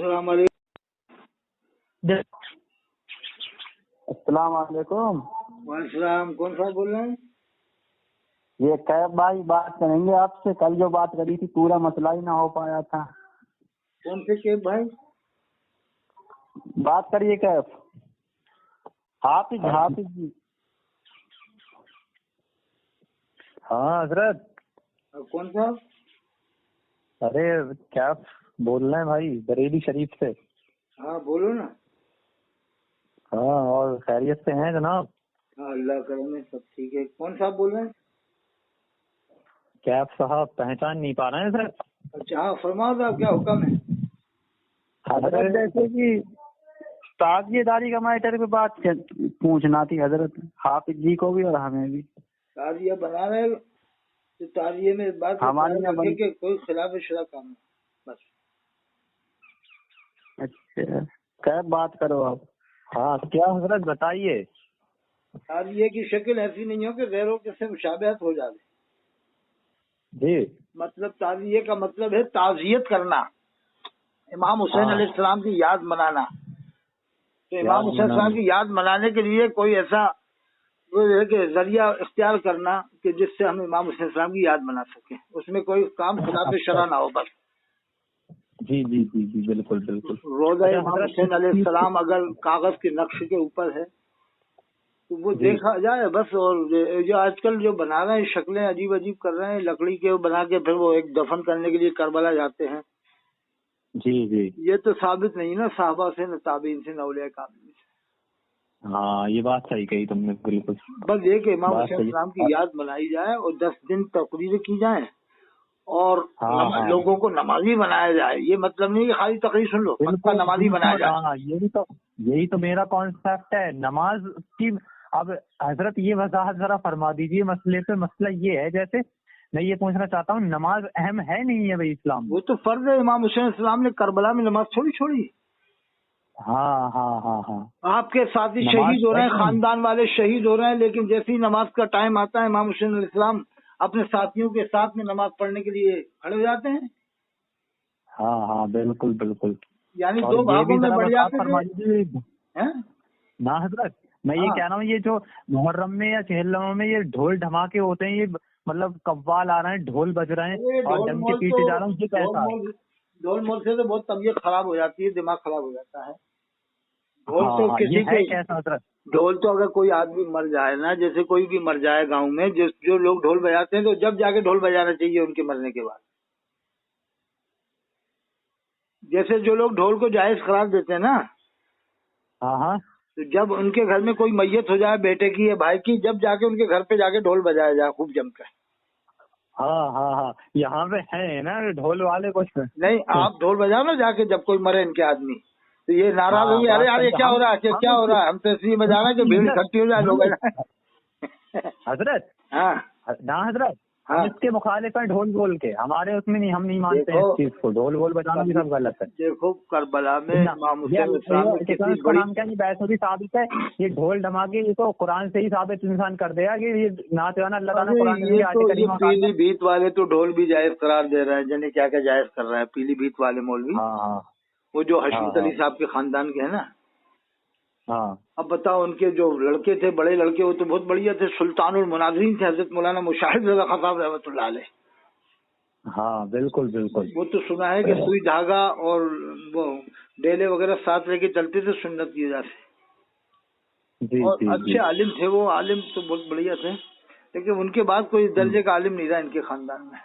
السلام علیکم. السلام علیکم. وعلیکم السلام. کون صاحب بول رہے ہیں؟ یہ کیف بھائی بات کریں گے آپ سے. کل جو بات کری تھی پورا مسئلہ ہی نہ ہو پایا تھا. کون سے کیف بھائی؟ بات کریے کیف. حافظ جی. ہاں حضرت. کون صاحب؟ ارے کیف بول رہے ہیں بھائی بریلی شریف سے. ہاں بولو نا. ہاں اور خیریت سے ہیں جناب؟ ہاں اللہ کرم ہے سب ٹھیک ہے. کون صاحب بول رہے ہیں؟ کیف صاحب پہچان نہیں پا رہے ہیں سر؟ اچھا ہاں فرماؤ صاحب کیا حکم ہے؟ حضرت جیسے کہ تعزیہ داری کا میٹر پہ بات پوچھنا تھی حضرت. حافظ جی کو بھی اور ہمیں بھی. تعزیہ بنا رہے تو تعزیے میں بات رکھے کہ کوئی خلاف شرع کام ہے بس. اچھا کیا بات کرو آپ. ہاں کیا حضرت بتائیے. تعزیے کی شکل ایسی نہیں ہو کہ غیروں کے سے مشابہت ہو جائے. جی مطلب تعزیے کا مطلب ہے تعزیت کرنا. امام حسین علیہ السلام کی یاد منانا. تو امام حسین علیہ السلام کی یاد منانے کے لیے کوئی ایسا کہ ذریعہ اختیار کرنا کہ جس سے ہم امام حسین علیہ السلام کی یاد منا سکیں. اس میں کوئی کام خلاف شرع نہ ہو بس. جی جی جی جی بالکل بالکل. روزہ امام حسین علیہ السلام اگر کاغذ کے نقش کے اوپر ہے تو وہ دیکھا جائے بس. اور جو آج کل جو بنا رہے ہیں شکلیں عجیب عجیب کر رہے ہیں لکڑی کے بنا کے پھر وہ ایک دفن کرنے کے لیے کربلا جاتے ہیں. جی جی یہ تو ثابت نہیں نا صحابہ سے نہ تابعین سے نہ اولیاء کرام سے. ہاں یہ بات صحیح کہی تم نے بالکل. بس یہ کہ امام حسین السلام کی یاد منائی جائے اور 10 دن تقریریں کی جائیں اور لوگوں کو نمازی بنایا جائے. یہ مطلب نہیں کہ خالی تقریر سن لو پکا نمازی بنایا جائے. یہی تو میرا کانسیپٹ ہے نماز کی. اب حضرت یہ وضاحت ذرا فرما دیجیے مسئلے پہ. مسئلہ یہ ہے جیسے میں یہ پوچھنا چاہتا ہوں نماز اہم ہے نہیں ہے بھائی اسلام میں؟ وہ تو فرض ہے. امام حسین السلام نے کربلا میں نماز تھوڑی چھوڑی. ہاں ہاں ہاں ہاں. آپ کے ساتھی شہید ہو رہے ہیں خاندان والے شہید ہو رہے ہیں لیکن جیسی نماز کا ٹائم آتا ہے امام حسین علیہ السلام اپنے ساتھیوں کے ساتھ میں نماز پڑھنے کے لیے کھڑے ہو جاتے ہیں. ہاں ہاں بالکل بالکل. یعنی دو بھاگوں میں بڑھ جاتے تھے. نہ حضرت میں یہ کہہ رہا ہوں یہ جو محرم میں یا چہلموں میں یہ ڈھول دھماکے ہوتے ہیں یہ مطلب قوال آ رہے ہیں ڈھول بج رہے ہیں اور ڈنڈ کے پیچھے جا رہا ہوں یہ کیسا ہے؟ ڈھول مول سے تو بہت طبیعت خراب ہو جاتی ہے دماغ خراب ہو جاتا ہے. ڈھول تو کسی کے کیسا حضرت؟ ڈھول تو اگر کوئی آدمی مر جائے نا جیسے کوئی بھی مر جائے گاؤں میں جو لوگ ڈھول بجاتے ہیں تو جب جا کے ڈھول بجانا چاہیے ان کے مرنے کے بعد. جیسے جو لوگ ڈھول کو جائز قرار دیتے ہیں نا ہاں تو جب ان کے گھر میں کوئی میت ہو جائے بیٹے کی یا بھائی کی جب جا کے ان کے گھر پہ جا کے ڈھول بجایا جائے خوب جم کر. ہاں ہاں ہاں یہاں پہ ہے نا ڈھول والے کچھ نہیں آپ ڈھول بجاؤ نا جا کے جب کوئی مرے ان کے آدمی تو یہ ناراض ہوئی ارے یار یہ کیا ہو رہا ہے کیا ہو رہا ہے. ہم تو اس لیے بجا رہے ہیں کہ بھیڑ اکٹھی ہو جائے لوگ. حضرت ہاں نہ حضرت ہم اس کے مخالف ہیں ڈھول بول کے. ہمارے اس میں نہیں ہم نہیں مانتے ہیں اس چیز کو. ڈھول بول بجانا بھی سب غلط ہے. دیکھو کربلا میں امام حسین نام کیا نہیں بحث بھی ثابت ہے. یہ ڈھول دھماکے یہ تو قرآن سے ہی ثابت انسان کر دے گا کہ یہ نعت گانا اللہ تعالیٰ قرآن میں. پیلی بھیت والے تو ڈھول بھی جائز قرار دے رہے ہیں. جنہیں کیا کیا جائز کر رہا ہے پیلی بھیت والے مولوی. وہ جو حشمت علی صاحب کے خاندان کے ہیں نا. ہاں اب بتاؤ ان کے جو لڑکے تھے بڑے لڑکے وہ تو بہت بڑھیا تھے. سلطان المناظرین تھے حضرت مولانا مشاہد رضا خان صاحب رحمۃ اللہ علیہ. ہاں بالکل بالکل. وہ تو سنا ہے کہ سوئی دھاگا اور وہ ڈیلے وغیرہ ساتھ لے کے چلتے تھے سنت کی وجہ سے. اور اچھے عالم تھے وہ. عالم تو بہت بڑھیا تھے لیکن ان کے بعد کوئی درجے کا عالم نہیں رہا ان کے خاندان میں.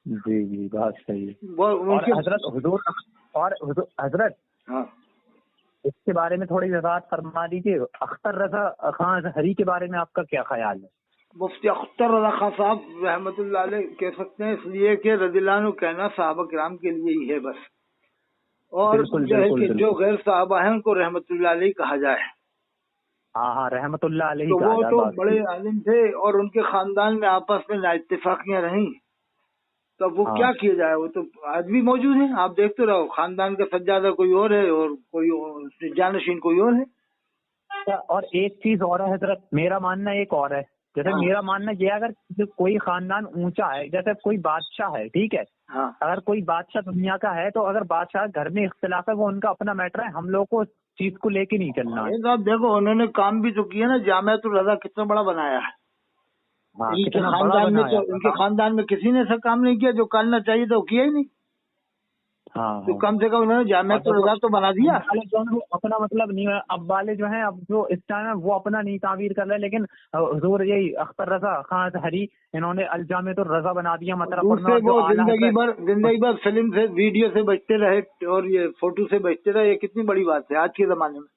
جی جی بات صحیح ہے. حضرت حضور اور حضرت ہاں اس کے بارے میں تھوڑی وضاحت فرما دیجیے. اختر رضا خان اظہری کے بارے میں آپ کا کیا خیال ہے؟ مفتی اختر رضا خان صاحب رحمۃ اللہ علیہ کہہ سکتے ہیں اس لیے کہ رضی اللہ عنہ کہنا صحابہ کرام کے لیے ہی ہے بس. اور جو ہے کہ جو غیر صحابہ ہیں ان کو رحمۃ اللہ علیہ کہا جائے. ہاں رحمۃ اللہ علیہ. تو وہ تو بڑے عالم تھے اور ان کے خاندان میں آپس میں نا اتفاقیاں رہیں. تو وہ کیا کیا جائے. وہ تو آج بھی موجود ہیں. آپ دیکھتے رہو خاندان کا سجادہ کوئی اور ہے اور کوئی جانشین کوئی اور ہے. اور ایک چیز اور ہے حضرت میرا ماننا ایک اور ہے جیسے میرا ماننا یہ ہے اگر کوئی خاندان اونچا ہے، جیسے کوئی بادشاہ ہے، ٹھیک ہے، اگر کوئی بادشاہ دنیا کا ہے تو اگر بادشاہ گھر میں اختلاف ہے وہ ان کا اپنا میٹر ہے، ہم لوگ کو اس چیز کو لے کے نہیں چلنا ہے۔ صاحب دیکھو انہوں نے کام بھی تو کیا نا، جامعۃ الرضا کتنا بڑا بنایا ہے، ان کے خاندان میں تو ان کے خاندان میں کسی نے ایسا کام نہیں کیا جو کرنا چاہیے تو کیا ہی نہیں، تو کم سے کم انہوں نے جامعۃ الرضا تو بنا دیا۔ اپنا مطلب نہیں ہے، اب والے جو ہیں اب جو اس ٹائم ہے وہ اپنا نہیں تعبیر کر رہے، لیکن حضور یہی اختر رضا خان ہری انہوں نے الجامعۃ الرضا بنا دیا مطلب، وہ زندگی بھر فلم سے ویڈیو سے بچتے رہے اور یہ فوٹو سے بچتے رہے، یہ کتنی بڑی بات ہے آج کے زمانے میں۔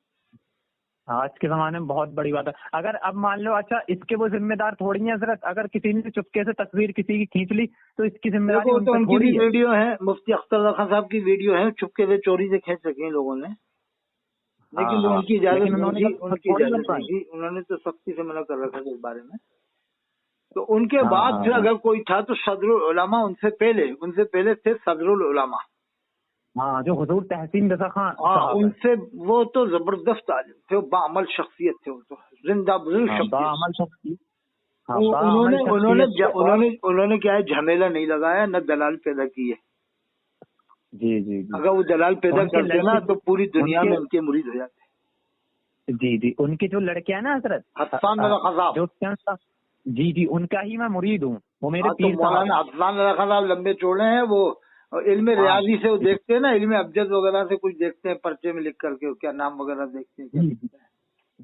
آج کے زمانے میں بہت بڑی بات ہے۔ اگر اب مان لو اچھا اس کے وہ ذمہ دار تھوڑی ہیں حضرت، اگر کسی نے چپکے سے تصویر کسی کی کھینچ لی تو اس کی ذمہ داری ان پہ تھوڑی ہے۔ ویڈیو ہے، مفتی اختر رضا خان صاحب کی ویڈیو ہے، چپکے سے چوری سے کھینچ رکھی ہیں لوگوں نے، لیکن ان کی اجازت نہیں تھی، انہوں نے تو سختی سے منع کر رکھا تھا اس بارے میں۔ تو ان کے بعد پھر اگر کوئی تھا تو صدر العلماء ان سے پہلے تھے صدر العلماء، جو حضور تحسین رضا خان، ان سے وہ تو زبردست عالم تھے، وہ باعمل شخصیت تھے، وہ تو زندہ شخصیت۔ انہوں نے کیا ہے جھمیلا نہیں لگایا، نہ دلال پیدا کیے۔ جی اگر وہ دلال پیدا کرتے نا تو پوری دنیا میں ان کے مرید ہو جاتے۔ جی ان کے جو لڑکے ہیں نا حضرت حسان رضا صاحب، جی ان کا ہی میں مرید ہوں، وہ میرے پیر مولانا حسان رضا صاحب لمبے چوڑے ہیں، وہ علم ریاضی سے وہ دیکھتے ہیں نا، علم ابجد وغیرہ سے کچھ دیکھتے ہیں، پرچے میں لکھ کر کے کیا نام وغیرہ دیکھتے ہیں۔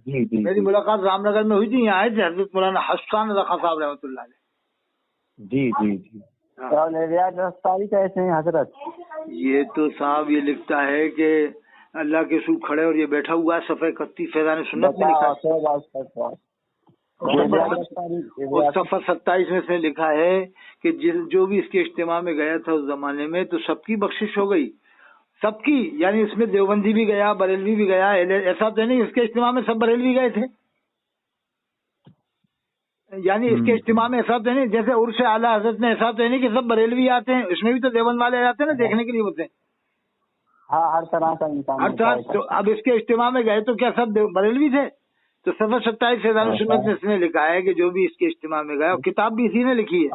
جی میری ملاقات رام نگر میں ہوئی تھی، یہاں آئے تھے حضرت مولانا حسان رضا صاحب رحمۃ اللہ علیہ۔ جی ریاض رفتاری کیسے ہیں حضرت؟ یہ تو صاحب یہ لکھتا ہے کہ اللہ کے رسول کھڑے اور یہ بیٹھا ہوا ہے، صفحہ 31 فیضان سنت میں لکھا ہے، صفحہ 27 میں اس نے لکھا ہے کہ جو بھی اس کے اجتماع میں گیا تھا اس زمانے میں تو سب کی بخشش ہو گئی، سب کی، یعنی اس میں دیوبندی بھی گیا، بریلوی بھی گیا، ایسا تو نہیں اس کے اجتماع میں سب بریلوی گئے تھے، یعنی اس کے اجتماع میں ایسا تو نہیں جیسے عرس اعلیٰ حضرت میں ایسا تو نہیں کہ سب بریلوی آتے ہیں، اس میں بھی تو دیوبند والے آتے ہیں نا دیکھنے کے لیے ہوتے ہیں، ہر طرح کا انسان، ہر طرح۔ تو اب اس کے اجتماع میں گئے تو کیا سب بریلوی تھے؟ تو صفحہ 27 فیضان سنت میں اس نے لکھا ہے کہ جو بھی اس کے اجتماع میں گیا، کتاب بھی اسی نے لکھی ہے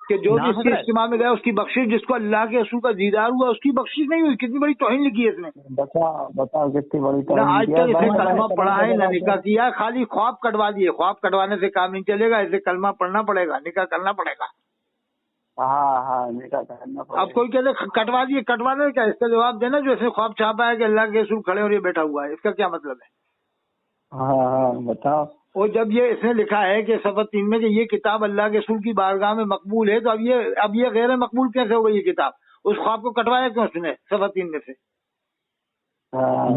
کہ جو بھی اس کے اجتماع میں گیا اس کی بخشش، جس کو اللہ کے رسول کا دیدار ہوا اس کی بخشش نہیں ہوئی۔ کتنی بڑی توہین لکھی ہے اس نے، بتاؤ کتنی بڑی نہ آج تک اسے کلمہ پڑھا ہے نہ نکاح کیا، خالی خواب کٹوا دیے، خواب کٹوانے سے کام نہیں چلے گا، اسے کلمہ پڑھنا پڑے گا، نکاح کرنا پڑے گا۔ نکاح کرنا پڑے گا۔ اب کوئی کہتے کٹوا دیے، کٹوانے کا اس کا جواب دینا جو اس نے خواب چھاپا ہے کہ اللہ کے رسول کھڑے اور یہ بیٹھا ہوا ہے، اس کا کیا مطلب ہے؟ بتاؤ۔ اور جب یہ اس نے لکھا ہے کہ صفحہ 3 میں کہ یہ کتاب اللہ کے رسول کی بارگاہ میں مقبول ہے، تو اب یہ غیر مقبول کیسے ہو گئی یہ کتاب؟ اس خواب کو کٹوایا کیوں اس نے صفحہ 3 میں سے؟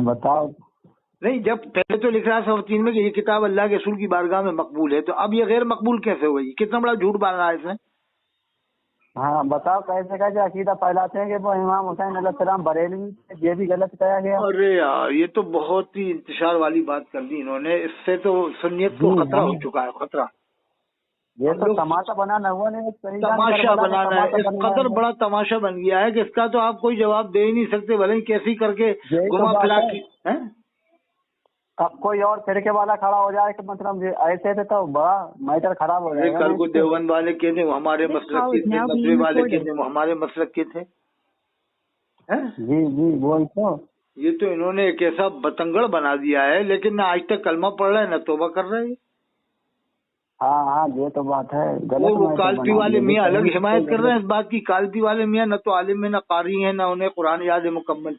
بتاؤ۔ نہیں، جب پہلے تو لکھ رہا ہے صفحہ 3 میں کہ یہ کتاب اللہ کے رسول کی بارگاہ میں مقبول ہے، تو اب یہ غیر مقبول کیسے ہو گئی؟ کتنا بڑا جھوٹ باندھ رہا ہے اس نے۔ بتاؤ کیسے عقیدہ پھیلاتے ہیں کہ وہ امام حسین علیہ السلام بریلوی، یہ بھی غلط کہا گیا۔ ارے یار یہ تو بہت ہی انتشار والی بات کر دی انہوں نے، اس سے تو سنیت کو خطرہ ہو چکا ہے، خطرہ۔ یہ تو تماشا بنانا ہوا نہیں، تماشا بنانا ہے، اس قدر بڑا تماشا بن گیا ہے کہ اس کا تو آپ کوئی جواب دے ہی نہیں سکتے، بھلے ہی کیسی کر کے گھما پھرا کے۔ اب کوئی اور فرقے والا کھڑا ہو جائے کہ مطلب ایسے تھے تو بڑا میٹر خراب ہو جائے گا۔ کل کو دیوبند والے کہتے ہیں وہ ہمارے مسلک کے تھے، مدری والے کہتے ہیں وہ ہمارے مسلک کے تھے۔ جی وہی تو، یہ تو انہوں نے ایک ایسا بتنگڑ بنا دیا ہے، لیکن نہ آج تک کلمہ پڑھ رہے ہیں نہ توبہ کر رہے ہیں۔ ہاں یہ تو بات ہے۔ وہ کالپی والے میاں الگ حمایت کر رہے ہیں اس بات کی، کالپی والے میاں نہ تو عالم ہے نہ قاری ہیں، نہ انہیں قرآن یاد ہے مکمل،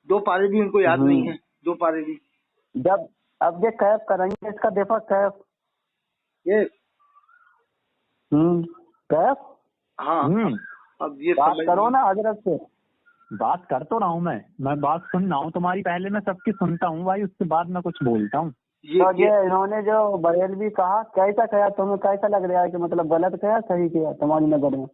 2 پارے بھی ان کو یاد نہیں ہیں، 2 پارے بھی۔ جب اب یہ کیف کریں گے اس کا دفاع، کیف کیف، ہاں اب یہ بات کرو نا حضرت سے۔ بات کر تو رہا ہوں میں بات سن رہا ہوں تمہاری، پہلے میں سب کی سنتا ہوں بھائی، اس کے بعد میں کچھ بولتا ہوں۔ یہ انہوں نے جو بریلوی کہا کیسا کہا، تمہیں کیسا لگ رہا ہے کہ مطلب غلط کہا صحیح کیا تمہاری نظر میں؟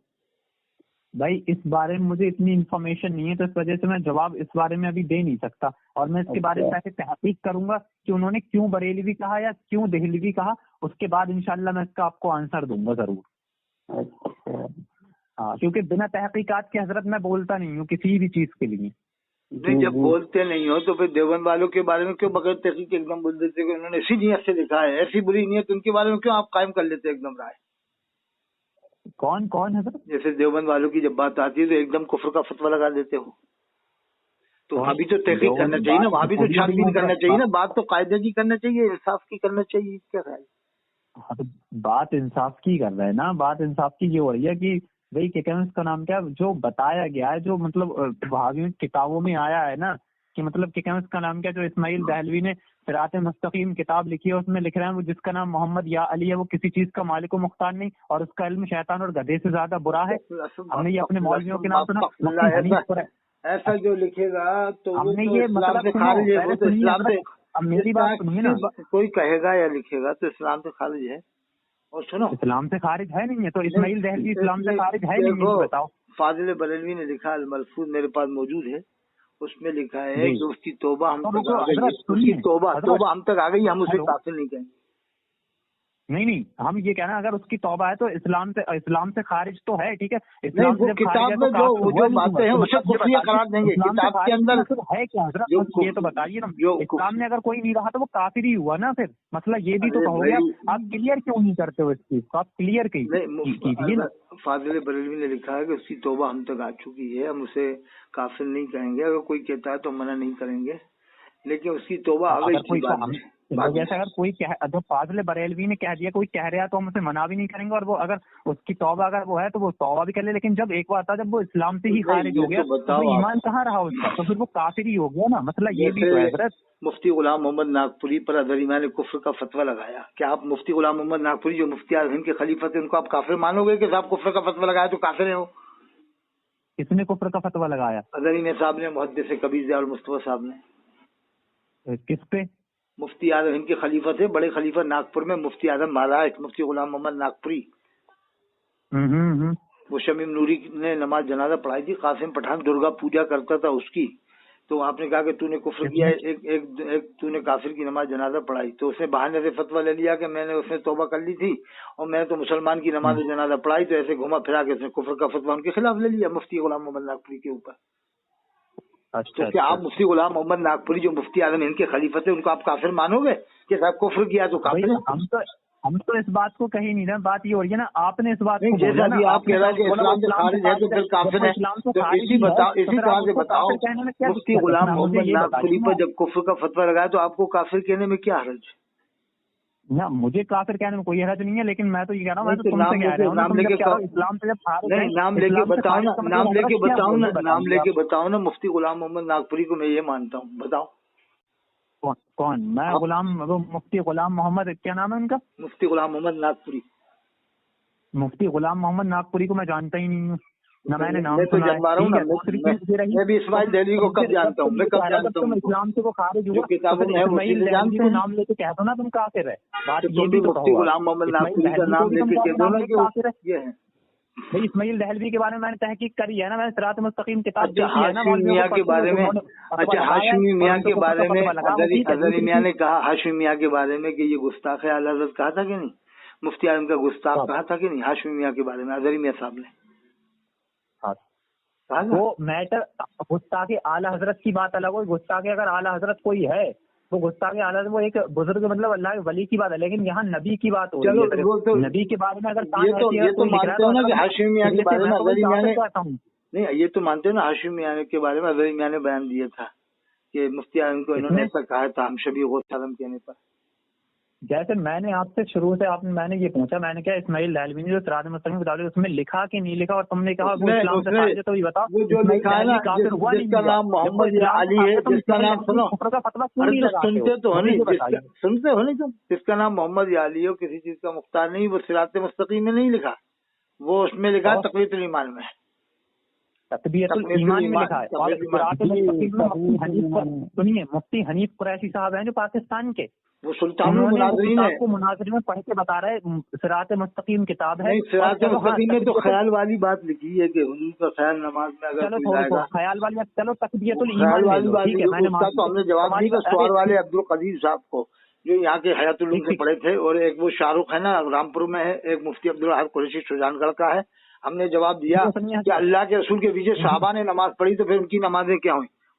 بھائی اس بارے میں مجھے اتنی انفارمیشن نہیں ہے، تو اس وجہ سے میں جواب اس بارے میں ابھی دے نہیں سکتا، اور میں اس کے بارے میں پہلے تحقیق کروں گا کہ انہوں نے کیوں بریلوی کہا یا کیوں دہلوی کہا، اس کے بعد انشاءاللہ میں اس کا آپ کو آنسر دوں گا ضرور۔ ہاں کیونکہ بنا تحقیقات کے حضرت میں بولتا نہیں ہوں کسی بھی چیز کے لیے۔ نہیں جب بولتے نہیں ہو تو پھر دیوبند والوں کے بارے میں کیوں بغیر تحقیق ایک دم بول دیتے کہ انہوں نے اسی نیت سے لکھا ہے، ایسی بری نیت ان کے بارے میں کیوں آپ قائم کر لیتے ایک دم رائے؟ کون کون ہے سر؟ جیسے دیوبند والوں کی جب بات آتی ہے تو ایک دم کفر کا فتویٰ لگا دیتے ہو، تو وہاں بھی تو تحقیق کرنا چاہیے نا، وہاں بھی تو چھان بین کرنا چاہیے نا، بات تو قاعدے کی کرنا چاہیے، انصاف کی کرنا چاہیے، کیا خیال؟ ہاں تو بات انصاف کی کر رہے ہیں نا، بات انصاف کی یہ ہو رہی ہے کہ بھائی کیا اس کا نام کیا جو بتایا گیا ہے، جو مطلب وہابی کتابوں میں آیا ہے نا کہ مطلب کہ اس کا نام کیا جو اسماعیل دہلوی نے صراط مستقیم کتاب لکھی ہے، اس میں لکھ رہے ہیں وہ جس کا نام محمد یا علی ہے وہ کسی چیز کا مالک و مختار نہیں اور اس کا علم شیطان اور گدھے سے زیادہ برا ہے۔ ہم نے یہ اپنے مولویوں کے نام سنا، مفتی حنیف پر ایسا جو لکھے گا تو ہم وہ نے تو یہ اسلام مطلب سے خارج ہے، وہ تو اسلام سے، اب میری بات سنیے نا، کوئی کہے گا یا لکھے گا تو اسلام سے خارج ہے۔ اور سنو، اسلام سے خارج ہے نہیں ہے تو اسماعیل دہلوی اسلام سے خارج ہے نہیں ہے، بتاؤ۔ فاضل بریلوی نے لکھا الملفوظ میرے پاس موجود ہے، اس میں لکھا ہے کہ اس کی توبہ ہم تک آ گئی ہے، اس کی توبہ ہم تک آ گئی، ہم اسے کافر نہیں کہیں گے۔ نہیں ہم یہ کہنا اگر اس کی توبہ ہے تو اسلام سے خارج تو ہے، ٹھیک ہے، اسلام سے کتاب میں جو باتیں ہیں اسے کفریہ قرار دیں گے، کتاب کے اندر ہے کیا حضرت یہ تو بتائیے نا، اسلام میں اگر کوئی نہیں رہا تو وہ کافر ہی ہوا نا، پھر مسئلہ یہ بھی تو کہو گے آپ کلیئر کیوں نہیں کرتے ہو اس چیز کو، آپ کلیئر کیجیے نا۔ فاضل بریلوی نے لکھا ہے کہ اس کی توبہ ہم تک آ چکی ہے، ہم اسے کافر نہیں کہیں گے، اگر کوئی کہتا ہے تو منع نہیں کریں گے، لیکن اس کی توبہ آ گئی تھی بعد میں۔ جیسے اگر کوئی اگر فاضل بریلوی نے کہہ دیا کوئی کہہ رہا تو ہم اسے منع بھی نہیں کریں گے، اور وہ اگر اس کی توبہ اگر وہ ہے تو وہ توبہ بھی کر لے، لیکن جب ایک بات تھا جب وہ اسلام سے ہی خارج ہو گیا تو ایمان کہاں رہا اس کا، تو پھر وہ کافر ہی ہو گیا نا، مسئلہ یہ بھی تو ہے حضرت۔ مفتی غلام محمد ناگپوری پر اظہر ایمان نے کفر کا فتویٰ لگایا، کیا آپ مفتی غلام محمد ناگپوری جو مفتی اعظم ہند کے خلیفہ تھے ان کو آپ کافر مانو گے کہ صاحب کفر کا فتویٰ لگایا تو کافر ہیں وہ؟ کس نے کفر کا فتویٰ لگایا؟ اظہر ایمان صاحب نے، محدث کبیر ضیاء المصطفیٰ صاحب نے۔ کس پہ؟ مفتی اعظم ہند کے خلیفہ تھے، بڑے خلیفہ ناگپور میں مفتی اعظم مہاراج مفتی غلام محمد ناگپوری، وہ شمیم نوری نے نماز جنازہ پڑھائی تھی، قاسم پٹھان درگا پوجا کرتا تھا اس کی، تو آپ نے کہا کہ تو نے کفر کیا ہے، ایک تو نے کافر کی نماز جنازہ پڑھائی، تو اس نے بہانے سے فتویٰ لے لیا کہ میں نے اس نے توبہ کر لی تھی اور میں تو مسلمان کی نماز جنازہ پڑھائی، تو ایسے گھما پھرا کے اس نے کفر کا فتویٰ ان کے خلاف لے لیا مفتی غلام محمد ناگپوری کے اوپر۔ تو کیا آپ مفتی غلام محمد ناگپوری جو مفتی اعظم ہند کے خلیفہ تھے ان کو آپ کافر مانو گے کہ صاحب کفر کیا تو کافر؟ ہم تو اس بات کو کہیں نہیں رہے، بات یہ ہو رہی ہے نا آپ نے اس بات کو جیسا کہ آپ کہہ رہا ہے کہ اسلام سے خارج ہے تو پھر کافر ہے، اسی طرح سے بتاؤ مفتی غلام محمد ناگپوری پر جب کفر کا فتویٰ لگایا تو آپ کو کافر کہنے میں کیا حرج؟ نہ مجھے کافر کہنے میں کوئی حرج نہیں ہے، لیکن میں تو یہ کہہ رہا ہوں، میں تو تم سے کہہ رہا ہوں نام لے کے بتاؤ نا مفتی غلام محمد ناگپوری کو میں یہ مانتا ہوں، بتاؤ کون؟ میں مفتی غلام محمد، کیا نام ہے ان کا؟ مفتی غلام محمد ناگپوری۔ مفتی غلام محمد ناگپوری کو میں جانتا ہی نہیں ہوں، نہ میں نے نام میں تو سنا جانتا ہوں نا، میں بھی اسماعیل دہلوی کو کب جانتا ہوں، میں کب جانتا ہوں اسلام سے وہ خارج ہوا، کتابوں میں اسماعیل دہلوی کو نام لے کے کہہ دو نا تم کافر ہے، بات یہ بھی تو مفتی غلام محمد ناگپوری کا نام لے کے کہہ دو نا کہ یہ ہے۔ بھائی اسماعیل دہلوی کے بارے میں نے تحقیق کری ہے نا، میں نے صراط مستقیم کتاب دیکھی ہے نا، ہاشمی میاں کے بارے میں، اچھا ہاشمی میاں کے بارے میں اظہری میاں نے کہا ہاشمی میاں کے بارے میں کہ یہ گستاخ ہے، اعلیٰ حضرت کہا تھا کہ نہیں؟ مفتی اعظم کا گستاخ کہا تھا کہ نہیں ہاشمی میاں کے بارے میں اظہری میاں صاحب نے؟ وہ میٹر گستاخی اعلیٰ حضرت کی بات الگ ہو، گستاخی اگر اعلیٰ حضرت کوئی ہے وہ گستاخی اعلیٰ وہ ایک بزرگ مطلب اللہ کے ولی کی بات ہے، لیکن یہاں نبی کی بات ہو رہی ہے، نبی کے بارے میں اگر یہ تو مانتے ہو نا کہ ہاشمی میاں کے بارے میں اظہری میاں نے نہیں، یہ تو مانتے ہو نا ہاشمی میاں کے بارے میں اظہری میاں نے بیان دیا تھا کہ مفتی اعظم کو انہوں نے ایسا کہا تھا ہم شبیہ غوث عالم کہنے پر۔ جیسے میں نے آپ سے شروع سے میں نے یہ پوچھا، میں نے کہا اسماعیل دہلوی نے جو صراط مستقیم کتاب اس میں لکھا کہ نہیں لکھا، اور تم نے کہا وہ اسلام سے خارج ہے، تو یہ بتاؤ وہ جو لکھا ہے نا جس کا نام محمد یا علی ہے، جس کا نام سنو سنتے تو ہو نہیں، سنتے ہو نہیں تم، جس کا نام محمد یا علی ہو کسی چیز کا مختار نہیں، وہ صراط مستقیم میں نہیں لکھا، وہ اس میں لکھا تقویۃ الایمان میں، تقویۃ الایمان میں لکھا ہے۔ اور صراط مستقیم میں سنیے مفتی حنیف قریشی صاحب ہیں جو پاکستان کے، وہ سلطان المناظرین ہے، کو مناظرے میں پڑھ کے بتا رہے صراط مستقیم کتاب ہے۔ صراط مستقیم میں تو خیال والی بات لکھی ہے کہ حضور کا خیال نماز میں اگر چلو خیال والی بات، چلو تقویۃ الایمان خیال والی بات ٹھیک ہے، میں نے اس کا تو ہم نے جواب دی کہ سوار والے عبدالقدیر صاحب کو جو یہاں کے حیات العلوم سے پڑھے تھے، اور ایک وہ شاہ رخ ہے نا رامپور میں ہے، ایک مفتی عبدالحق قریشی شجان گڑھ کا ہے، ہم نے جواب دیا کہ اللہ کے رسول کے پیچھے صحابہ نے نماز پڑھی تو پھر ان کی نمازیں کیا ہوئیں،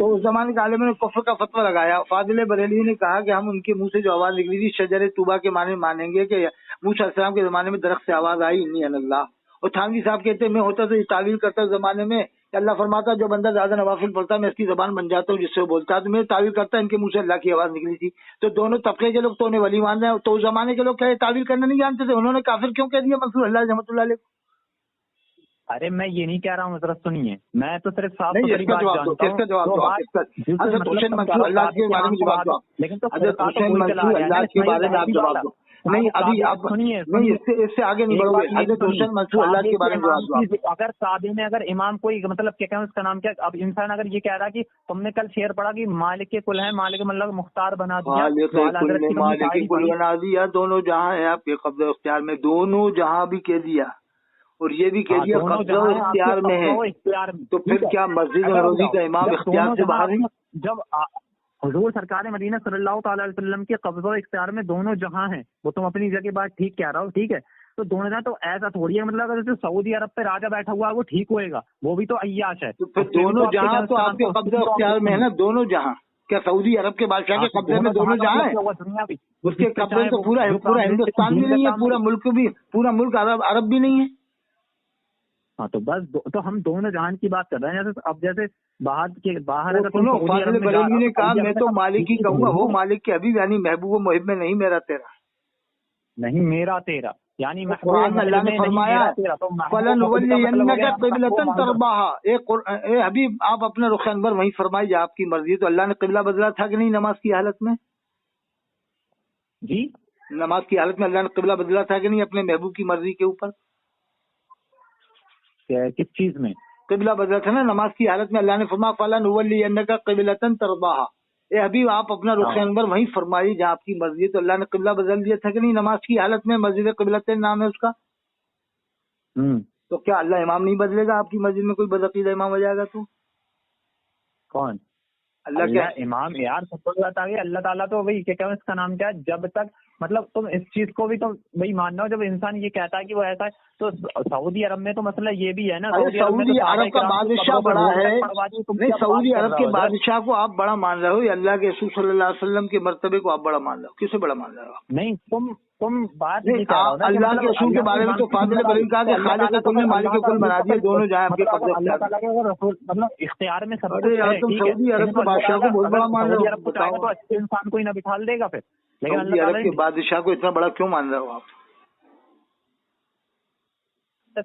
تو اس زمانے کے عالم نے کفر کا فتویٰ لگایا. فاضل بریلوی نے کہا کہ ہم ان کے منہ سے جو آواز نکلی تھی شجر طوبہ کے معنی مانیں گے کہ موسیٰ علیہ السلام کے زمانے میں درخت سے آواز آئی انی انا اللہ. اور تھانوی صاحب کہتے ہیں میں ہوتا تو یہ تعویل کرتا زمانے میں کہ اللہ فرماتا جو بندہ زیادہ نوافل پڑھتا ہے میں اس کی زبان بن جاتا ہوں جس سے وہ بولتا ہے. تو میں تعویل کرتا ان کے منہ سے اللہ کی آواز نکلی تھی. تو دونوں طبقے کے لوگ تو انہیں ولی مان رہے ہیں. تو اس زمانے کے لوگ کیا تعویل کرنا نہیں جانتے تھے؟ انہوں نے کافر کیوں کہہ دیا منصور اللہ رحمۃ اللہ علیہ؟ ارے میں یہ نہیں کہہ رہا ہوں حضرت سنیے، میں تو صرف صاف نہیں ستھری بات جانتا ہوں. حضرت حسین منصور اللہ کے بارے میں جواب دو. حضرت حسین منصور اللہ کے بارے میں آپ جواب دو. نہیں ابھی آپ نہیں اس سے آگے نہیں بڑھو گے. حضرت حسین منصور اللہ کے بارے میں جواب دو. اگر کعبے میں اگر امام کوئی مطلب کیا کہیں اس کا نام کیا، اب انسان اگر یہ کہہ رہا کہ تم نے کل شعر پڑھا کہ مالک کل ہے، مالک مطلب مختار بنا دیا، مالک کل بنا دیا، دونوں جہاں ہے آپ کے قبضہ اختیار میں، دونوں جہاں بھی کہہ دیا اور یہ بھی کہہ دیا قبضہ اختیار میں ہے. تو پھر کیا مسجد نبوی کا امام اختیار سے باہر ہے؟ جب حضور سرکار مدینہ صلی اللہ تعالی علیہ وسلم کے قبضہ اختیار میں دونوں جہاں ہیں، وہ تم اپنی جگہ بات ٹھیک کہہ رہا ہو، ٹھیک ہے، تو دونوں جہاں تو ایسا تھوڑی ہے مطلب اگر سعودی عرب پہ راجہ بیٹھا ہوا ہے وہ ٹھیک ہوئے گا، وہ بھی تو عیاش ہے. تو پھر دونوں جہاں تو آپ کے قبضہ اختیار میں ہے نا، دونوں جہاں. کیا سعودی عرب کے بادشاہ کے قبضے میں دونوں جہاں ہیں؟ اس کے قبضے تو پورا ہندوستان بھی نہیں ہے، پورا ملک بھی، پورا ملک عرب بھی نہیں ہے. ہاں تو بس تو ہم دونوں جہان کی بات کر رہے ہیں. اب جیسے باہر فاضل بریلوی نے کہا میں تو مالک ہی کہوں گا، وہ مالک کے حبیب یعنی محبوب و محب میں نہیں میرا تیرا، نہیں میرا تیرا، یعنی اللہ نے فرمایا فَلَنُوَلِّيَنَّكَ قِبْلَةً تَرْضَاهَا. اے حبیب آپ اپنا رخ انور وہیں فرمائیے، آپ کی مرضی. تو اللہ نے قبلہ بدلا تھا کہ نہیں نماز کی حالت میں؟ جی نماز کی حالت میں اللہ نے قبلہ بدلا تھا کہ نہیں اپنے محبوب کی مرضی کے اوپر؟ کس چیز میں قبلہ بدلا تھا نا نماز کی حالت میں. اللہ نے فرمایا فَلَنُوَلِّيَنَّكَ قِبْلَةً تَرْضَاهَا. اے حبیب آپ اپنا رخ انور وہیں فرمائیے جہاں آپ کی مرضی. تو اللہ نے قبلہ بدل دیا تھا کہ نہیں نماز کی حالت میں؟ مسجد قبلتین نام ہے اس کا. تو کیا اللہ امام نہیں بدلے گا؟ آپ کی مسجد میں کوئی بدعقیدہ امام ہو جائے گا تو کون اللہ کیا امام؟ یار سب کو بات آ گئی. اللہ تعالیٰ تو وہی کیا اس کا نام کیا ہے، جب تک مطلب تم اس چیز کو بھی تو وہی ماننا ہو جب انسان یہ کہتا ہے کہ وہ ایسا ہے. تو سعودی عرب میں تو مسئلہ یہ بھی ہے نا، سعودی عرب کا بادشاہ بڑا ہے. نہیں سعودی عرب کے بادشاہ کو آپ بڑا مان رہے ہو، اللہ کے رسول صلی اللہ علیہ وسلم کے مرتبے کو آپ بڑا مان رہے ہو. کسے بڑا مان رہے ہو؟ نہیں تم بات اللہ کے رسول کے بارے میں تو فاضل بریلوی کہا کہ خالق کل نے مالک کل بنا دیا، دونوں جہاں آپ کے قبضے اللہ تعالیٰ کے رسول مطلب اختیار میں سب تم سعودی عرب کے بادشاہ کو بہت بڑا مان رہے ہو. تو اچھے انسان کو ہی نہ بٹھال دے گا پھر. لیکن سعودی عرب کے بادشاہ کو اتنا بڑا کیوں مان رہے ہو آپ؟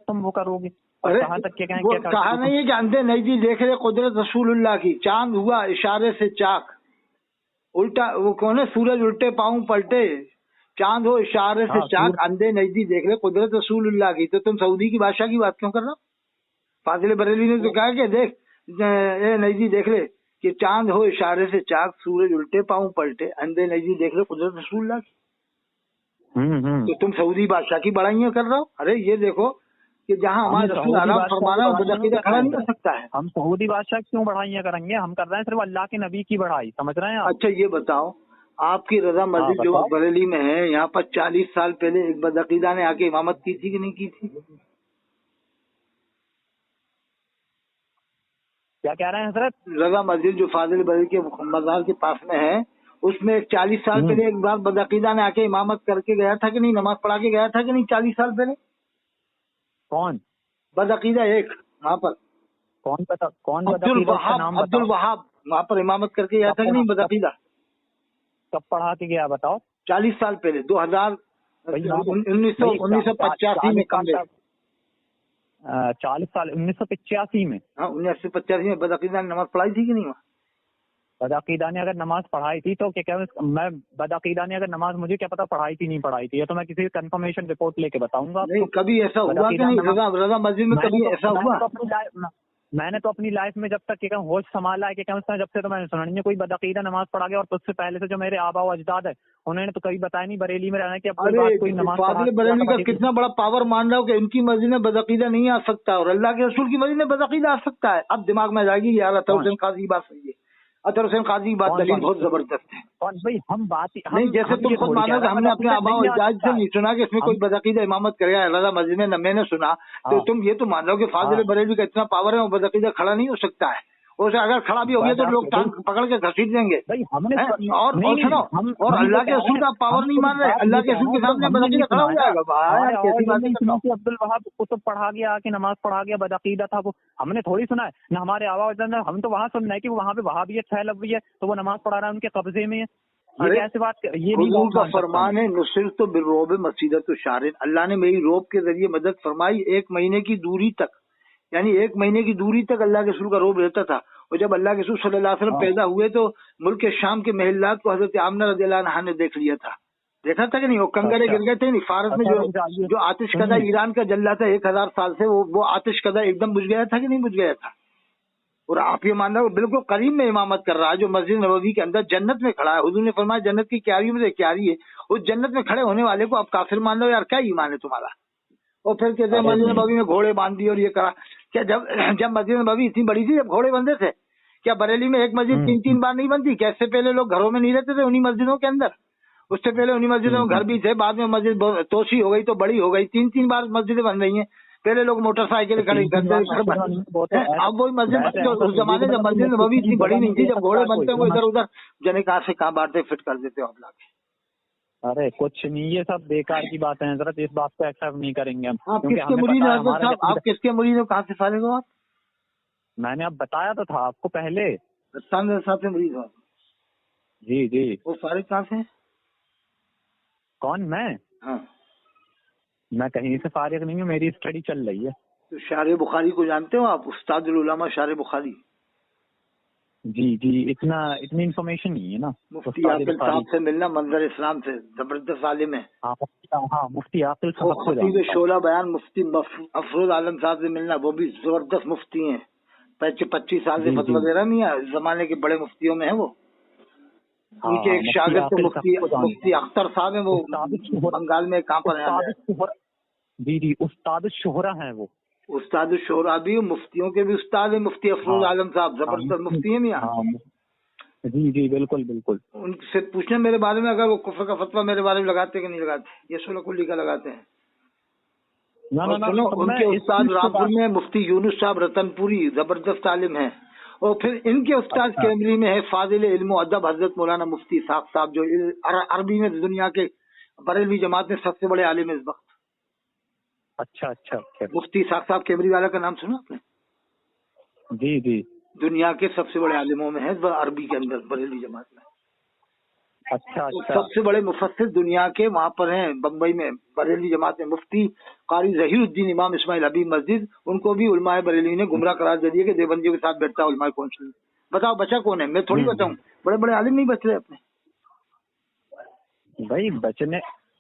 تم وہ کرو گے کہاں تک کہا نہیں ہے کہ اندھے نہیں جی دیکھ رہے قدرت رسول اللہ کی. چاند ہوا اشارے سے چاک، الٹا وہ کون ہے سورج الٹے پاؤں پلٹے، چاند ہو اشارے سے چاک، اندھے نجدی دیکھ رہے قدرت رسول اللہ کی. تو تم سعودی کی بادشاہ کی بات کیوں کر رہا ہو؟ فاضل بریلوی نے تو کہا کہ دیکھ اے نجدی دیکھ لے کہ چاند ہو اشارے سے چاک، سورج الٹے پاؤں پلٹے، اندھے نجدی دیکھ رہے قدرت رسول اللہ کی. تو تم سعودی بادشاہ کی بڑائیاں کر رہا ہو. ارے یہ دیکھو کہ جہاں ہمارا رسول آرام فرمانا بدعقیدہ کھڑا نہیں کر سکتا ہے. ہم سعودی بادشاہ کیوں بڑھائیاں کریں گے؟ ہم کر رہے ہیں صرف اللہ کے نبی کی بڑھائی، سمجھ رہے ہیں آپ؟ اچھا یہ بتاؤ آپ کی رضا مسجد جو بریلی میں ہے یہاں پر 40 سال پہلے ایک بدعقیدہ نے آ کے امامت کی تھی کہ نہیں کی تھی؟ کیا کہہ رہے ہیں حضرت؟ رضا مسجد جو فاضل بریلی کے مزار کے پاس میں ہے اس میں 40 سال پہلے ایک بار بدعقیدہ نے آ کے امامت کر کے گیا تھا کہ نہیں؟ نماز پڑھا کے گیا تھا کہ نہیں 40 سال پہلے؟ کون بدعقیدہ ایک وہاں پر کون عبد الوہاب وہاں پر امامت کر کے گیا تھا کہ نہیں بدعقیدہ؟ کب پڑھا کے گیا بتاؤ؟ 40 سال پہلے 1985 میں. 40 سال 1985 میں؟ ہاں 1985 میں بدعقیدہ نے نماز پڑھائی تھی کہ نہیں؟ بدعقیدہ نے اگر نماز پڑھائی تھی تو کیا میں بدعقیدہ نے اگر نماز مجھے کیا پتا پڑھائی تھی نہیں پڑھائی تھی، تو میں کسی کنفرمیشن رپورٹ لے کے بتاؤں گا. نہیں کبھی ایسا ہوا کہ نہیں رضا مسجد میں کبھی ایسا ہوا؟ میں نے تو اپنی لائف میں جب تک کہ ہوش سنبھالا ہے کہ جب سے تو میں نے سنا نہیں کوئی بدعقیدہ نماز پڑھا گیا. اور تو اس سے پہلے سے جو میرے آبا و اجداد ہے انہوں نے تو کبھی بتایا نہیں بریلی میں رہنا کہ اب کوئی نماز. فاضل بریلی کا کتنا بڑا پاور مان رہا ہو کہ ان کی مسجد میں بدعقیدہ نہیں آ سکتا اور اللہ کے رسول کی مسجد میں بدعقیدہ آ سکتا ہے. اب دماغ میں جائے گی یار اطہر حسین قاضی کی بات صحیح ہے، اطہر حسین قاضی کی بات دلیل بہت زبردست ہے. ہم بات نہیں جیسے تم خود مانو کہ ہم نے اپنے آبا و اجداد سے نہیں سنا کہ اس میں کوئی بدعقیدہ امامت کرے گا رضا مسجد میں، نہ میں نے سنا. تو تم یہ تو مان رہے ہو کہ فاضل بریلی کا اتنا پاور ہے وہ بدعقیدہ کھڑا نہیں ہو سکتا ہے. اسے اگر کھڑا بھی ہو گیا تو لوگ ٹانگ پکڑ کے گھسیٹ دیں گے. اور سنو, اور اللہ کے رسول کا پاور نہیں مان رہے, اللہ کے رسول کے سامنے بدعقیدہ کھڑا ہو جائے گا. عبد الوہاب کتب پڑھا گیا کہ نماز پڑھا گیا بدعقیدہ تھا وہ, ہم نے تھوڑی سنا ہے نہ ہمارے آبا اجداد نے, ہم تو وہاں سن رہے ہیں کہ وہاں پہ وہابیت پھیل ہوئی ہے تو وہ نماز پڑھا رہا ہے ان کے قبضے میں ہے. یہ ایسی بات, یہ حضور کا فرمان ہے نصرت بالرعب مسیرۃ شہر, اللہ نے میری روب کے ذریعے مدد فرمائی 1 مہینے کی دوری تک, یعنی 1 مہینے کی دوری تک اللہ کے رسول کا روب رہتا تھا. اور جب اللہ کے رسول صلی اللہ علیہ وسلم پیدا ہوئے تو ملک کے شام کے محلات کو حضرت آمنہ رضی اللہ عنہا نے دیکھ لیا تھا, دیکھا تھا کہ نہیں, وہ کنگرے گر گئے تھے نہیں, فارس میں جو آتش کدہ ایران کا جل رہا تھا 1000 سال سے, وہ آتش کدہ ایک دم بجھ گیا تھا کہ نہیں بجھ گیا تھا. اور آپ یہ مان رہے ہو بالکل قریب میں امامت کر رہا ہے جو مسجد نبوی کے اندر جنت میں کھڑا ہے. حضور نے فرمایا جنت کی کیاریوں میں سے کیاری ہے, اس جنت میں کھڑے ہونے والے کو آپ کافر مان رہے ہو, یار کیا ایمان ہے تمہارا. اور پھر کہتے ہیں مسجد نبوی میں گھوڑے باندھ دیے اور یہ کرا. کیا جب مسجد نبوی اتنی بڑی تھی جب گھوڑے بندے تھے, کیا بریلی میں ایک مسجد 3 بار نہیں بنتی؟ کیا اس سے پہلے لوگ گھروں میں نہیں رہتے تھے انہی مسجدوں کے اندر؟ اس سے پہلے انہی مسجدوں میں گھر بھی تھے, بعد میں مسجد توسیع ہو گئی تو بڑی ہو گئی, 3 بار مسجدیں بن رہی ہیں. پہلے لوگ موٹر سائیکل کھڑے کرتے, اب وہی مسجد اس زمانے جب مسجد نبوی اتنی بڑی نہیں تھی, جب گھوڑے بنتے ہیں وہ ادھر ادھر جنے کہاں سے کہاں باتیں فٹ کر دیتے ہو آپ لا کے. ارے کچھ نہیں, یہ سب بیکار کی باتیں ہیں حضرت, اس بات کو ایکسپٹ نہیں کریں گے ہم. آپ کس کے مرید ہیں حضرت صاحب, آپ کس کے مرید ہو, کہاں سے فارغ ہو آپ؟ میں نے اب بتایا تو تھا آپ کو پہلے, صاحب سے مرید ہو آپ؟ جی جی. وہ فارغ کہاں سے ہیں؟ کون, میں؟ ہاں میں کہیں سے فارغ نہیں ہوں, میری اسٹڈی چل رہی ہے. تو شارح بخاری کو جانتے ہو آپ, استاد العلماء شارح بخاری؟ جی جی, اتنی انفارمیشن نہیں ہے نا. مفتی عاقل صاحب سے ملنا منظر اسلام سے, زبردست عالم ہے. ہاں مفتی عاقل صاحب خطیب شعلہ بیان مفتی افروز عالم صاحب سے ملنا, وہ بھی زبردست مفتی ہیں, 25 سال سے فتویٰ وغیرہ نہیں ہے, زمانے کے بڑے مفتیوں میں ہیں وہ. ان کے ایک شاگرد تو مفتی اختر صاحب ہیں, وہ بنگال میں کہاں پر ہیں. جی جی, استاد شہرہ ہیں وہ. استاد الشہرا بھی, مفتیوں کے بھی استاد ہیں, مفتی افروز عالم صاحب زبردست مفتی ہیں میاں. جی جی بالکل بالکل. ان سے پوچھنا میرے بارے میں, اگر وہ کفر کا فتویٰ میرے بارے میں لگاتے کہ نہیں لگاتے, یہ سولہ کلی کا لگاتے ہیں. ان کے استاد رامپور میں مفتی یونس صاحب رتن پوری, زبردست عالم ہیں. اور پھر ان کے استاد کیمری میں ہے فاضل علم و ادب حضرت مولانا مفتی اسحاق صاحب, جو عربی میں دنیا کے بریلوی جماعت میں سب سے بڑے عالم اس وقت. اچھا اچھا. مفتی اسحاق صاحب کیمری والا کا نام سنا آپ نے؟ جی جی, دنیا کے سب سے بڑے عالموں میں ہے عربی کے اندر بریلوی جماعت میں. اچھا. سب سے بڑے مفسر دنیا کے وہاں پر ہیں بمبئی میں بریلوی جماعت میں, مفتی قاری ظہیر الدین امام اسماعیل حبیب مسجد, ان کو بھی علماء بریلوی نے گمراہ قرار دے دیا کہ دیوبندیوں کے ساتھ بیٹھتا ہے علماء کونسل. بتاؤ بچا کون ہے؟ میں تھوڑی بتاؤں, بڑے بڑے عالم نہیں بچ رہے اپنے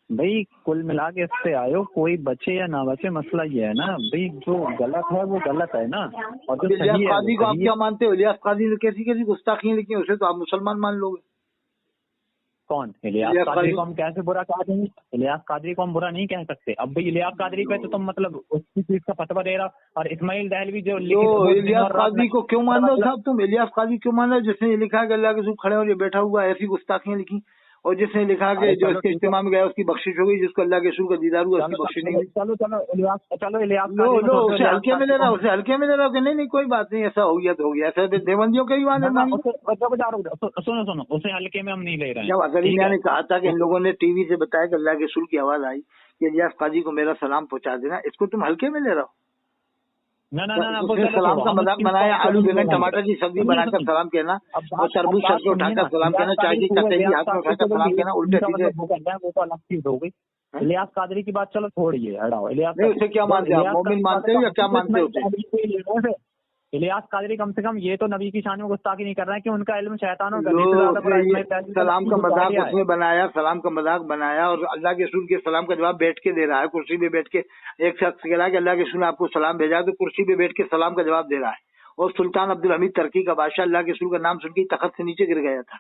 بھائی کل ملا کے اس سے آئے ہو, کوئی بچے یا نہ بچے, مسئلہ یہ ہے نا بھائی, جو غلط ہے وہ غلط ہے نا. اور جو الیاس قاضی کو آپ کیا مانتے ہو؟ الیاس قاضی نے کیسی گستاخیاں لکھی ہیں, اسے تو آپ مسلمان مان لو گے. کون الیاس قادری کو ہم کیسے برا کہہ دیں گے؟ الیاس قادری کو ہم برا نہیں کہہ سکتے. اب بھائی الیاس قادری پہ تو تم مطلب اس کی چیز کا فتویٰ دے رہا, اور اسماعیل دہلوی جو الیاس قاضی کو کیوں مان رہے ہو صاحب تم؟ الیاس قاضی کیوں مان رہے ہو جس نے یہ لکھا کہ اللہ کے رسول کھڑے اور یہ بیٹھا ہوا, ایسی گستاخیاں لکھی. اور جس نے لکھا کہ جو اس کے اجتماع میں گیا اس کی بخشش ہو گئی, جس کو اللہ کے رسول کا دیدار ہوا اس کی بخشش نہیں ہوئی. چلو اسے ہلکے میں لے رہا ہوں, اسے ہلکے میں لے رہا ہوں کہ نہیں کوئی بات نہیں, ایسا ہو گیا تو ہو گیا. ایسا دیوبندیوں کے ہی مان سنو اسے ہلکے میں ہم نہیں لے رہے ہیں. جب اظہریہ نے کہا تھا کہ ان لوگوں نے ٹی وی سے بتایا کہ اللہ کے رسول کی آواز آئی کہ الیاس قاضی کو میرا سلام پہنچا دینا, اس کو تم ہلکے میں لے رہا ہو؟ سلام کا مذاق بنایا, آلو بیگن ٹماٹر کی سبزی بنا کر سلام کہنا, اور تربوز سر اٹھا کر سلام کہنا, چائے کی کتیلی ہاتھ میں اٹھا کر سلام کہنا, الٹے سیدھے. وہ تو الگ چیز ہو گئی. الیاس قادری کی بات چلو چھوڑیے, ہٹاؤ. اسے کیا مانتے ہو, مومن مانتے ہو یا کیا مانتے ہو؟ الیاس قادری کم سے کم یہ تو نبی کی شان میں گستاخی نہیں کر رہا ہے کہ ان کا علم شیطانوں کا سلام کا مذاق اس نے بنایا, سلام کا مذاق بنایا, اور اللہ کے رسول کے سلام کا جواب بیٹھ کے دے رہا ہے, کرسی پہ بیٹھ کے. ایک شخص کہہ رہا ہے کہ اللہ کے رسول نے آپ کو سلام بھیجا, تو کرسی پہ بیٹھ کے سلام کا جواب دے رہا ہے. اور سلطان عبدالحمید ترکی کا بادشاہ اللہ کے رسول کا نام سن کے تخت سے نیچے گر گیا تھا,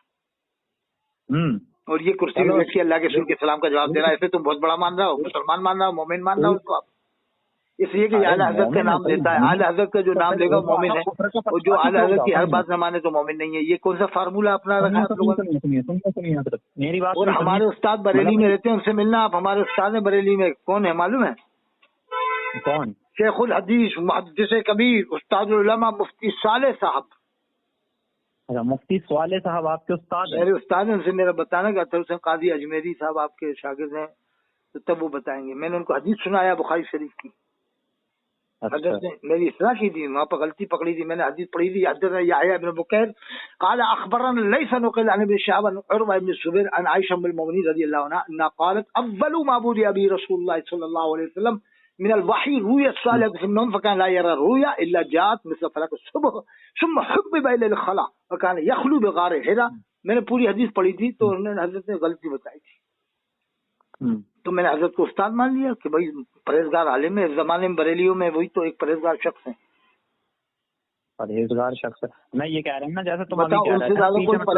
اور یہ کرسی پہ بیٹھ کے اللہ کے رسول کے سلام کا جواب دے رہا ہے. ایسے تم بہت بڑا مان رہا ہو, مسلمان مان رہا ہو, مومن مان رہا ہو اس کو آپ, اس لیے کہ اعلیٰ حضرت کا نام لیتا ہے. اعلیٰ حضرت کا جو نام لے گا مومن ہے, اور جو اعلیٰ حضرت کی ہر بات نہ مانے تو مومن نہیں ہے. یہ کون سا فارمولہ اپنا رکھا ہے آپ لوگوں نے؟ اور ہمارے استاد بریلی میں رہتے ہیں, ان سے ملنا آپ. ہمارے استاد ہیں بریلی میں, کون ہے معلوم ہے؟ کون؟ شیخ الحدیث محدث کبیر استاد العلماء مفتی صالح صاحب. اچھا، مفتی صالح صاحب آپ کے استاد ہیں؟ میرے استاد ہیں، ان سے میرا بتانا کہ اطہر حسین قاضی اجمیری صاحب آپ کے شاگرد ہیں، تو تب وہ بتائیں گے. میں نے ان کو حدیث سنایا بخاری شریف کی. حضرت نے میری اصلاح کی تھی، وہاں پر غلطی پکڑی تھی، میں نے حدیث پڑھی تھی. حضرت یحییٰ بن بکیر قال اخبرنا ليس نقل عن ابن شهاب عن عروة بن الزبير عن عائشة ام المؤمنين رضي الله عنها انها قالت اول ما بودي ابي رسول الله صلى الله عليه وسلم من الوحي رؤيا الصالح في النوم فكان لا يرى رؤيا الا جاءت مثل فلك الصبح ثم حبب الى الخلا وكان يخلو بغار حراء. میں نے پوری حدیث پڑھی تھی تو انہوں نے حضرت نے غلطی بتائی تھی، تو میں نے حضرت کو استاد مان لیا کہ بھائی پرہیزگار عالم ہے. زمانے میں بریلیوں میں وہی تو ایک پرہیزگار شخص ہے. پرہیزگار شخص ہے. میں یہ کہہ رہا ہوں نا، جیسے تم بتاؤ ان سے زیادہ کوئی فتوا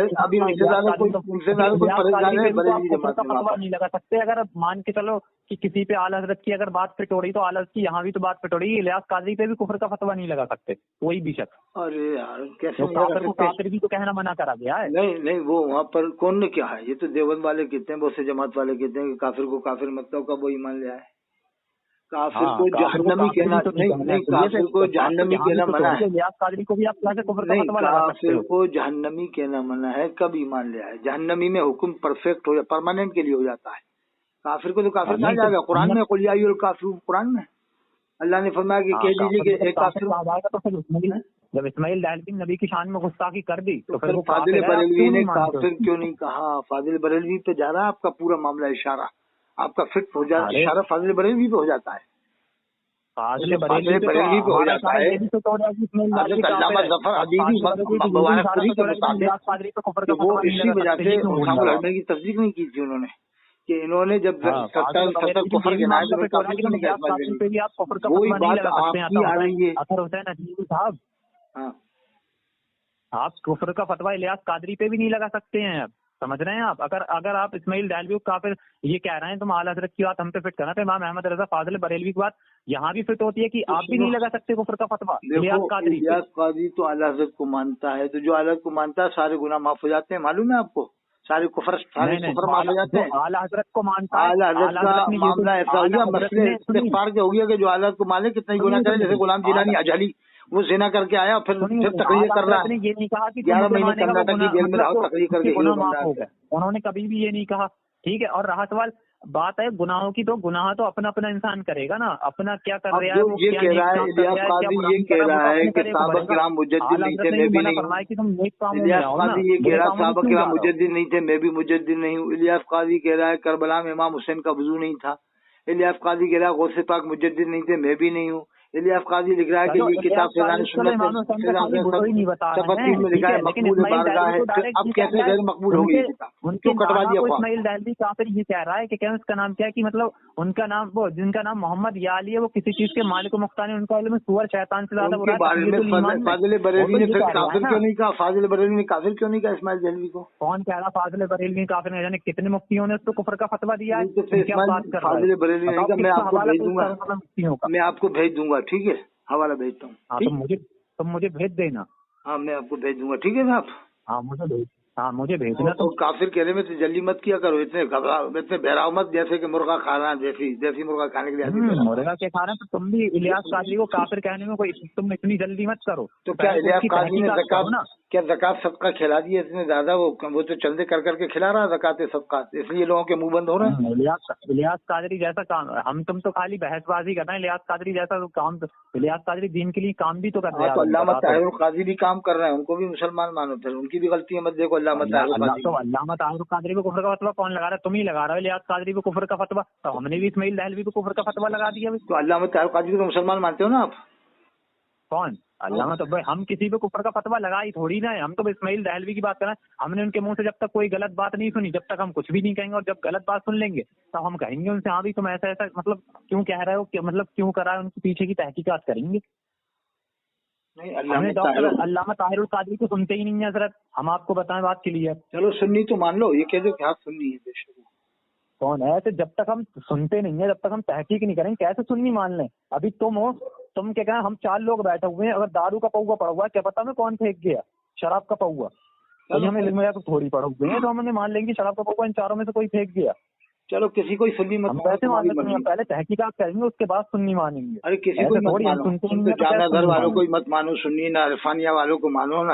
نہیں لگا سکتے. اگر مان کے چلو کہ کسی پہ اعلیٰ حضرت کی اگر بات فٹ ہو رہی تو اعلیٰ حضرت کی یہاں بھی تو بات فٹ ہو رہی ہے. الیاس قادری پہ بھی کفر کا فتوا نہیں لگا سکتے کوئی بھی شخص. ارے یار کیسے کافر بھی تو کہنا منع کرا گیا ہے. نہیں وہ وہاں پر کون نے کیا ہے؟ یہ تو دیوبند والے کہتے ہیں، بہت سے جماعت والے کہتے ہیں کہ کافر کو کافر مطلب کا وہ ایمان لے آئے. کافر کو جہنمی کہنا نہیں، کافر کو جہنمی کہنا منع ہے. کافر کو جہنمی کہنا منع ہے. کب ایمان لے آئے؟ جہنمی میں حکم پرفیکٹ ہو یا پرماننٹ کے لیے ہو جاتا ہے. کافر کو تو کافر کہا جائے گا. قرآن میں قل یا ایھا الکافرون، قرآن میں اللہ نے فرمایا کہ کہہ دیجیے کہ ایک کافر. جب اسماعیل دہلوی نبی کی شان میں گستاخی کر دی تو پھر فاضل بریلوی نے کافر کیوں نہیں کہا؟ فاضل بریلوی پہ جا رہا ہے آپ کا پورا معاملہ. اشارہ آپ کا فٹ ہو جاتا ہے، اشارہ فاضل بریلوی پہ ہو جاتا ہے. فاضل بریلوی پہ ہو جاتا ہے. علامہ ظفر حبیبی مبارک پوری کے مطابق وہ اسی وجہ سے اسامہ الحرمین کی تصدیق نہیں کی تھی انہوں نے کہ انہوں نے جب 70 کفر گنائے تو وہی بات آپ کی آ رہی ہے. اطہر حسین اجمیری صاحب، آپ کفر کا فتویٰ الیاس قادری پہ بھی نہیں لگا سکتے ہیں. سمجھ رہے ہیں آپ؟ اگر آپ اسماعیل دہلوی کافر یہ کہہ رہے ہیں تو اعلیٰ حضرت کی بات ہم پہ فٹ کرنا، تو امام احمد رضا فاضل بریلوی کی بات یہاں بھی فٹ ہوتی ہے کہ آپ بھی نہیں لگا سکتے کفر کا فتویٰ الیاس قادری. الیاس قادری تو اعلیٰ حضرت کو مانتا ہے، تو جو اعلیٰ حضرت کو مانتا ہے سارے گناہ معاف ہو جاتے ہیں. معلوم ہے آپ کو؟ سارے کفر معاف ہو جاتے ہیں. اعلیٰ حضرت کو مانتا ہے. اعلیٰ حضرت کا معاملہ ایسا ہو گیا، مسئلے استغفار کے ہو گیا کہ جو اعلیٰ حضرت کو مانے کتنا ہی گناہ کرے. جیسے غلام جیلانی اجلی وہ زنا کر کے آیا پھر تقریر کر رہا ہے، یہ نہیں کہا کہ 11 مہینے کرناٹک کی جیل میں رہا تقریر کر کے. انہوں نے کبھی بھی یہ نہیں کہا. ٹھیک ہے. اور رہا سوال بات ہے گناہوں کی، تو گناہ تو اپنا اپنا انسان کرے گا نا، اپنا کیا کر رہا ہے. یہ کہہ رہا ہے الیاس قادری، یہ کہہ رہا ہے کہ صحابہ کرام مجدد نہیں تھے، میں بھی نہیں ہوں. الیاس قادری یہ کہہ رہا ہے صحابہ کرام مجدد نہیں تھے، میں بھی مجدد نہیں ہوں. الیاس قادری کہہ رہا ہے کربلا میں امام حسین کا وضو نہیں تھا. الیاس قادری کہہ رہا ہے غوث پاک مجدد نہیں تھے، میں بھی نہیں ہوں. الیاس قادری لکھ رہا ہے کہ یہ کتاب فیضان سنت میں لکھا ہے مقبول بارگاہ ہے. اب کیسے غیر مقبول ہو گئی کتاب؟ کیوں کٹوا دیا؟ اسماعیل دہلوی کافر یہ کہہ رہا ہے کہ اس کا نام کیا ہے، کہ مطلب ان کا نام وہ جن کا نام محمد یا علی ہے وہ کسی چیز کے مالک و مختار ہے، ان کا علم سور شیطان سے زیادہ برا ہے. فاضل بریلوی نے پھر کافر کیوں نہیں کہا؟ فاضل بریلوی نے کافر کیوں نہیں کہا اسماعیل دہلوی کو؟ کون کہہ رہا فاضل بریلوی کافر نہیں؟ یعنی کتنے مفتیوں نے اس کو کفر کا فتویٰ دیا ہے؟ فاضل بریلوی نے کہا. میں آپ کو بھیج دوں گا، میں آپ کو بھیج دوں گا. ٹھیک ہے، حوالہ بھیجتا ہوں. تم مجھے بھیج دینا. ہاں میں آپ کو بھیج دوں گا. ٹھیک ہے نا آپ؟ مجھے بھیجنا. تو کافر کہنے میں تجلی مت کیا کرو، اتنے بہراؤ مت جیسے کہ مرغا کھا رہا ہے، دیسی مرغا کھانے کے لیے مرغا کے کھا رہے ہیں. تو تم بھی الیاس قادری کو کافر کہنے میں کوئی تم اتنی جلدی مت کرو. تو کیا الیاس قادری نے زکات صدقہ کھلا دی ہے اتنے زیادہ؟ وہ تو چندے کر کے کھلا رہا ہے زکات صدقات، اس لیے لوگوں کے منہ بند ہو رہے ہیں. الیاس قادری جیسا کام ہم تم تو خالی بحث بازی کرنا ہے. الیاس قادری جیسا کام، الیاس قادری دین کے لیے کام بھی تو کر رہے ہیں. علامہ طاہر القادری بھی کام کر رہے ہیں، ان کو بھی مسلمان مانو، پھر ان کی بھی غلطی مت دیکھو. علامہ طاہر القادری پہ کفر کا فتویٰ کون لگا رہا ہے؟ تم ہی لگا رہے ہو الیاس قادری پہ کفر کا فتویٰ. تو ہم نے بھی اسماعیل دہلوی پہ کفر کا فتویٰ لگا دیا. تو علامہ طاہر القادری کو مسلمان مانتے ہو نا آپ؟ کون علامہ؟ تو بھائی ہم کسی پہ کفر کا فتویٰ لگائی تھوڑی نا ہے. ہم تو اسماعیل دہلوی کی بات کر رہے ہیں. ہم نے ان کے منہ سے جب تک کوئی غلط بات نہیں سنی، جب تک ہم کچھ بھی نہیں کہیں گے. اور جب غلط بات سن لیں گے تو ہم کہیں گے ان سے ہاں بھی تم ایسا ایسا مطلب کیوں کہہ رہے ہو، مطلب کیوں کر رہا ہے، ان کے پیچھے کی تحقیقات کریں گے. علامہ طاہر القادری کو سنتے ہی نہیں ہیں حضرت. ہم آپ کو بتائیں بات کلیئر. چلو سنی تو مان لو، یہ کہہ دو کہ آپ سننی ہے. بے شک کون ہے ایسے؟ جب تک ہم سنتے نہیں ہیں، جب تک ہم تحقیق نہیں کریں کیسے سننی مان لیں؟ ابھی تم کیا کہیں، ہم 4 لوگ بیٹھے ہوئے ہیں، اگر دارو کا پوا پڑا ہوا ہے کیا پتا میں کون پھینک گیا شراب کا پوا، ہمیں علم ہے تو تھوڑی پڑے ہوئے ہیں تو ہم نے مان لیں گے شراب کا پوا ان چاروں میں سے کوئی پھینک گیا. چلو کسی کو سنی مت، ہم ویسے مان لیتے ہیں، پہلے تحقیقات کریں گے اس کے بعد سننی مانیں گے. ارے کسی کو جامعہ گھر والوں کو مت مانو سنی، نہ عرفانیہ والوں کو مانو، نہ